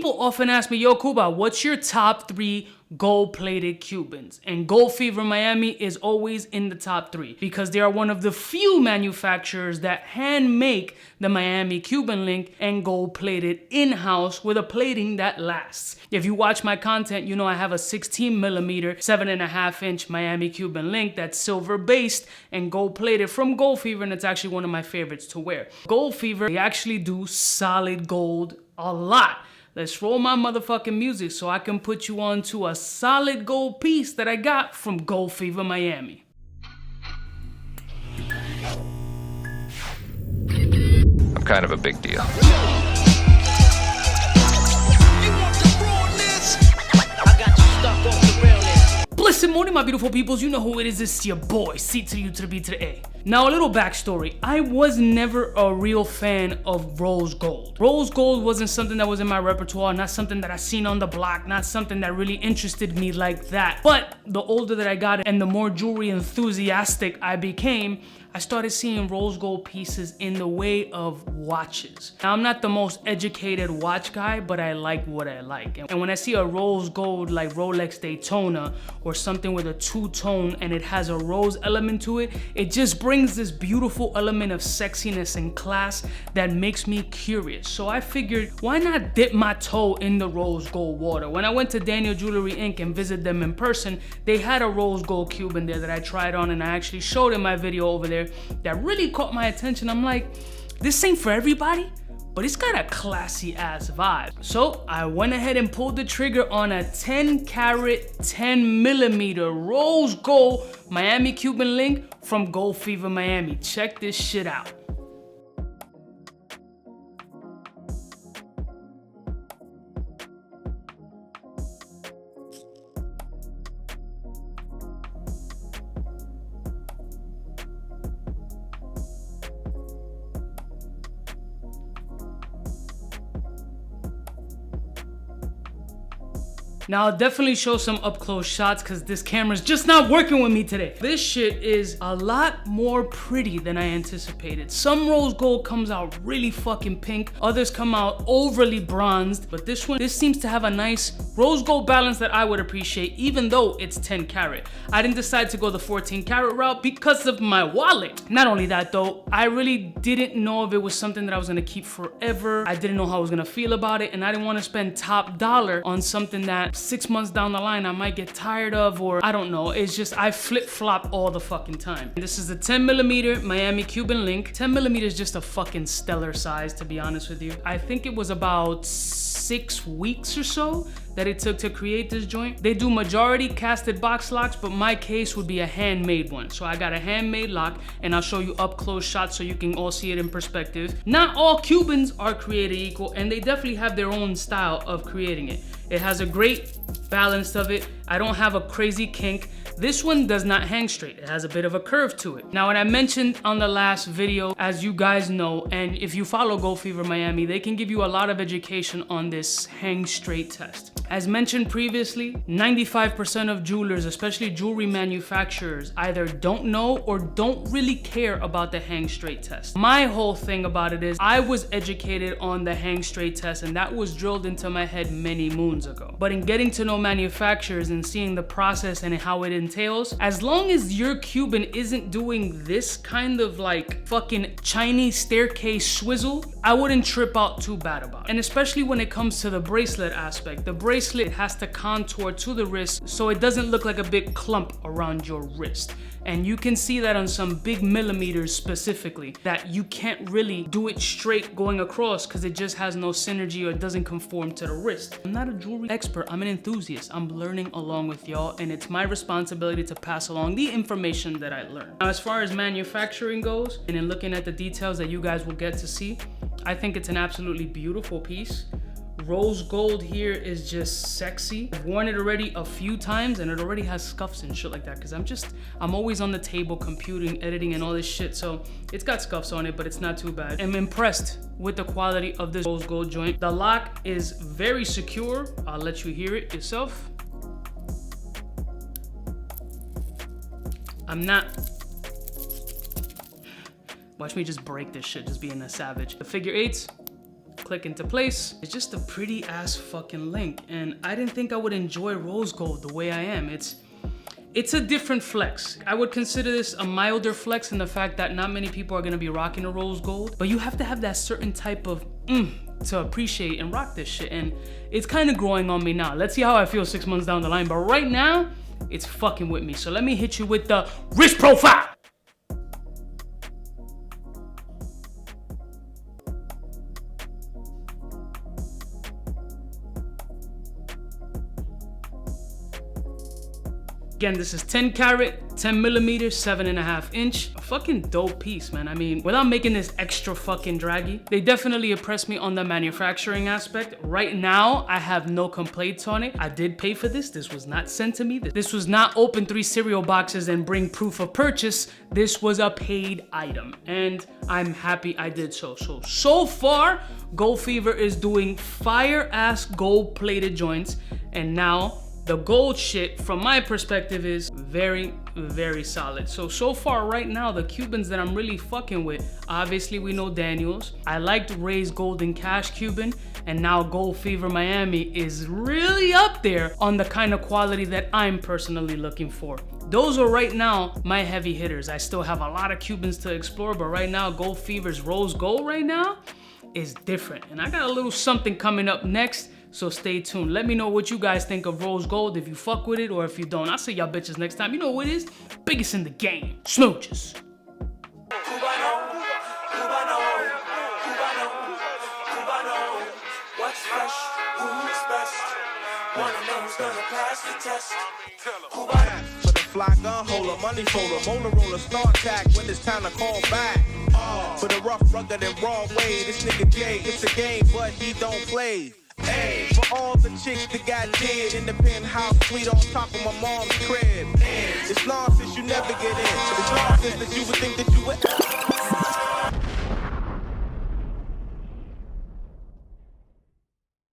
People often ask me, yo, Cuba, what's your top 3 gold-plated Cubans? And Goldfevermiami is always in the top 3 because they are one of the few manufacturers that hand make the Miami Cuban link and gold-plated in-house with a plating that lasts. If you watch my content, you know I have a 16mm, 7.5-inch Miami Cuban link that's silver-based and gold-plated from Goldfever, and it's actually one of my favorites to wear. Goldfever, they actually do solid gold a lot. Let's roll my motherfucking music so I can put you on to a solid gold piece that I got from Goldfevermiami. I'm kind of a big deal. Blessed morning, my beautiful peoples. You know who it is. It's your boy, C to the U to the B to the A. Now, a little backstory. I was never a real fan of rose gold. Rose gold wasn't something that was in my repertoire, not something that I seen on the block, not something that really interested me like that. But the older that I got and the more jewelry enthusiastic I became, I started seeing rose gold pieces in the way of watches. Now, I'm not the most educated watch guy, but I like what I like. And when I see a rose gold like Rolex Daytona or something with a two-tone and it has a rose element to it, it just brings this beautiful element of sexiness and class that makes me curious. So I figured, why not dip my toe in the rose gold water? When I went to Daniel Jewelry Inc. and visited them in person, they had a rose gold Cuban there that I tried on, and I actually showed in my video over there that really caught my attention. I'm like, this ain't for everybody, but it's got a classy ass vibe. So I went ahead and pulled the trigger on a 10 carat, 10mm rose gold Miami Cuban link from Goldfevermiami. Check this shit out. Now, I'll definitely show some up close shots because this camera's just not working with me today. This shit is a lot more pretty than I anticipated. Some rose gold comes out really fucking pink, others come out overly bronzed, but this seems to have a nice rose gold balance that I would appreciate, even though it's 10 carat. I didn't decide to go the 14 carat route because of my wallet. Not only that though, I really didn't know if it was something that I was gonna keep forever. I didn't know how I was gonna feel about it, and I didn't want to spend top dollar on something that 6 months down the line I might get tired of, or I don't know. It's just I flip-flop all the fucking time. This is the 10mm Miami Cuban link. 10mm is just a fucking stellar size, to be honest with you. I think it was about 6 weeks or so that it took to create this joint. They do majority casted box locks, but my case would be a handmade one. So I got a handmade lock, and I'll show you up close shots so you can all see it in perspective. Not all Cubans are created equal, and they definitely have their own style of creating it. It has a great balance of it. I don't have a crazy kink. This one does not hang straight. It has a bit of a curve to it. Now, what I mentioned on the last video, as you guys know, and if you follow Goldfevermiami, they can give you a lot of education on this hang straight test. As mentioned previously, 95% of jewelers, especially jewelry manufacturers, either don't know or don't really care about the hang straight test. My whole thing about it is I was educated on the hang straight test, and that was drilled into my head many moons ago. But in getting to know manufacturers and seeing the process and how it entails, as long as your Cuban isn't doing this kind of like fucking Chinese staircase swizzle, I wouldn't trip out too bad about it. And especially when it comes to the bracelet aspect. The bracelet has to contour to the wrist so it doesn't look like a big clump around your wrist. And you can see that on some big millimeters specifically, that you can't really do it straight going across because it just has no synergy or it doesn't conform to the wrist. I'm not a jewelry expert, I'm an enthusiast. I'm learning along with y'all, and it's my responsibility to pass along the information that I learned. Now, as far as manufacturing goes, and in looking at the details that you guys will get to see, I think it's an absolutely beautiful piece. Rose gold here is just sexy. I've worn it already a few times and it already has scuffs and shit like that because I'm always on the table computing, editing, and all this shit, so it's got scuffs on it, but it's not too bad. I'm impressed with the quality of this rose gold joint. The lock is very secure. I'll let you hear it yourself. I'm not... Watch me just break this shit, just being a savage. The figure eights, click into place. It's just a pretty ass fucking link. And I didn't think I would enjoy rose gold the way I am. It's a different flex. I would consider this a milder flex in the fact that not many people are gonna be rocking a rose gold, but you have to have that certain type of to appreciate and rock this shit. And it's kind of growing on me now. Let's see how I feel 6 months down the line. But right now, it's fucking with me. So let me hit you with the wrist profile. Again, this is 10 carat, 10 millimeters, 7.5 inch. A fucking dope piece, man. I mean, without making this extra fucking draggy, they definitely impressed me on the manufacturing aspect. Right now, I have no complaints on it. I did pay for this. This was not sent to me. This was not open 3 cereal boxes and bring proof of purchase. This was a paid item, and I'm happy I did so. So far, Gold Fever is doing fire-ass gold-plated joints, and now the gold shit, from my perspective, is very, very solid. So far right now, the Cubans that I'm really fucking with, obviously we know Daniels. I liked Ray's Golden Cash Cuban, and now Goldfevermiami is really up there on the kind of quality that I'm personally looking for. Those are right now my heavy hitters. I still have a lot of Cubans to explore, but right now, Gold Fever's Rose Gold right now is different. And I got a little something coming up next, so stay tuned. Let me know what you guys think of rose gold, if you fuck with it or if you don't. I'll see y'all bitches next time. You know what it is? Biggest in the game. Smooches. What's fresh? Who's best? One of them's gonna pass the test. For the fly gun holder, money folder, molar roller, start tag when it's time to call back. For the rough, rugged, and raw way, this nigga Jay, it's a game, but he don't play. Hey, for all the chicks that got dead in the penthouse suite on top of my mom's crib. It's nonsense you never get in. It's nonsense that you would think that you would